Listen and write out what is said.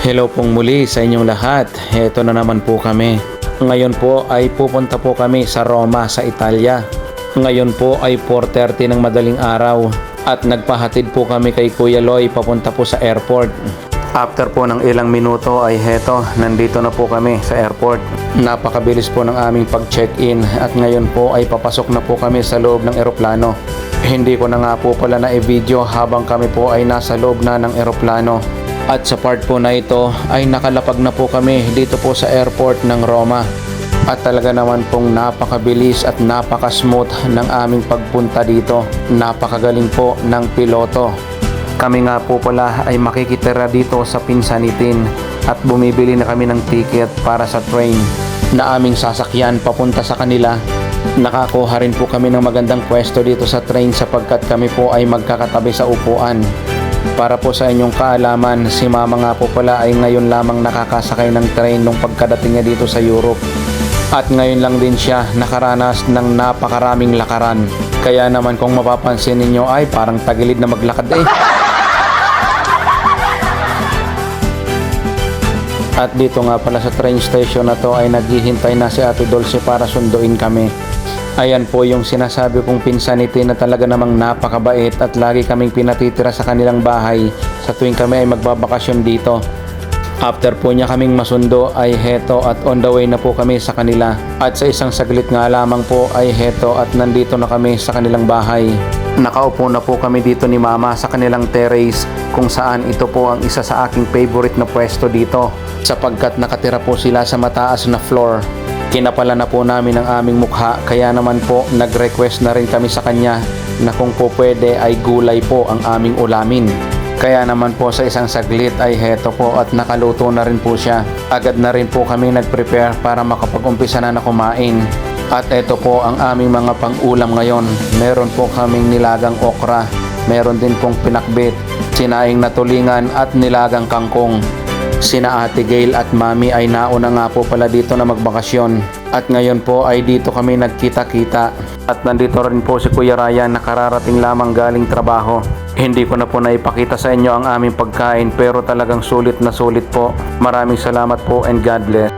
Hello pong muli sa inyong lahat. Ito na naman po kami. Ngayon po ay pupunta po kami sa Roma sa Italia. Ngayon po ay 4:30 ng madaling araw at nagpahatid po kami kay Kuya Loy papunta po sa airport. After po ng ilang minuto ay heto, nandito na po kami sa airport. Napakabilis po ng aming pag-check-in at ngayon po ay papasok na po kami sa loob ng eroplano. Hindi ko na nga po pala na i-video habang kami po ay nasa loob na ng eroplano. At sa part po na ito ay nakalapag na po kami dito po sa airport ng Roma. At talaga naman pong napakabilis at napaka-smooth ng aming pagpunta dito. Napakagaling po ng piloto. Kami nga po pala ay makikitira dito sa Pinsanitin at bumibili na kami ng ticket para sa train na aming sasakyan papunta sa kanila. Nakakuha rin po kami ng magandang pwesto dito sa train sapagkat kami po ay magkakatabi sa upuan. Para po sa inyong kaalaman, si Mama nga po pala ay ngayon lamang nakakasakay ng train nung pagkadating niya dito sa Europe. At ngayon lang din siya nakaranas ng napakaraming lakaran. Kaya naman kung mapapansin ninyo ay parang tagilid na maglakad eh. At dito nga pala sa train station na to ay naghihintay na si Ate Dulce para sunduin kami. Ayan po yung sinasabi kong Pinsanitin na talaga namang napakabait at lagi kaming pinatitira sa kanilang bahay sa tuwing kami ay magbabakasyon dito. After po niya kaming masundo ay heto at on the way na po kami sa kanila. At sa isang saglit nga lamang po ay heto at nandito na kami sa kanilang bahay. Nakaupo na po kami dito ni Mama sa kanilang terrace kung saan ito po ang isa sa aking favorite na pwesto dito sapagkat nakatira po sila sa mataas na floor. Kinapala na po namin ang aming mukha kaya naman po nag-request na rin kami sa kanya na kung po pwede ay gulay po ang aming ulamin. Kaya naman po sa isang saglit ay heto po at nakaluto na rin po siya. Agad na rin po kami nag-prepare para makapag-umpisa na kumain. At eto po ang aming mga pang-ulam ngayon. Meron po kaming nilagang okra, meron din pong pinakbit, sinaing na tulingan at nilagang kangkong. Sina Ate Gail at Mami ay nauna nga po pala dito na magbakasyon. At ngayon po ay dito kami nagkita-kita. At nandito rin po si Kuya Ryan na kararating lamang galing trabaho. Hindi ko na po naipakita sa inyo ang aming pagkain pero talagang sulit na sulit po. Maraming salamat po and God bless.